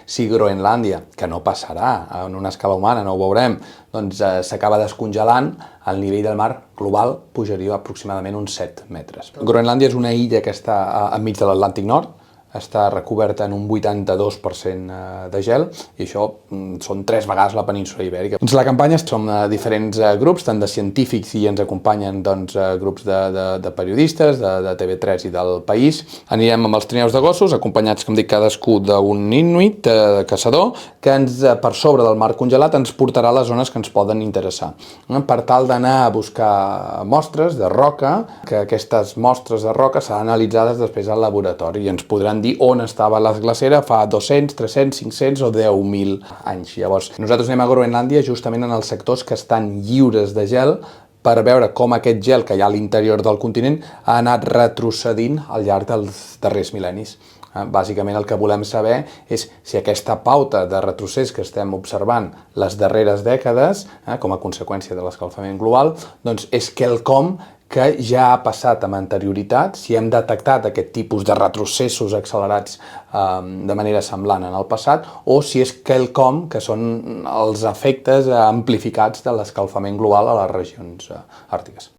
Si Groenlàndia, que no passarà en una escala humana, no ho veurem, doncs s'acaba descongelant, el nivell del mar global pujaria aproximadament uns 7 metres. Groenlàndia és una illa que està enmig de l'Atlàntic Nord, està recoberta en un 82% de gel i això són 3 vegades la península Ibèrica. La campanya som diferents grups, tant de científics i ens acompanyen grups de periodistes, de TV3 i del País. Anirem amb els trineus de gossos, acompanyats, com dic, cadascú d'un inuit, caçador, que per sobre del mar congelat ens portarà a les zones que ens poden interessar. Per tal d'anar a buscar mostres de roca, que aquestes mostres de roca seran analitzades després al laboratori i ens podran dir on estava la glacera fa 200, 300, 500 o 10.000 anys. Llavors, nosaltres anem a Groenlàndia justament en els sectors que estan lliures de gel per veure com aquest gel que hi ha a l'interior del continent ha anat retrocedint al llarg dels darrers mil·lennis. Bàsicament el que volem saber és si aquesta pauta de retrocés que estem observant les darreres dècades, com a conseqüència de l'escalfament global, doncs és quelcom que ja ha passat amb anterioritat, si hem detectat aquest tipus de retrocessos accelerats de manera semblant en el passat, o si és quelcom que són els efectes amplificats de l'escalfament global a les regions àrtiques.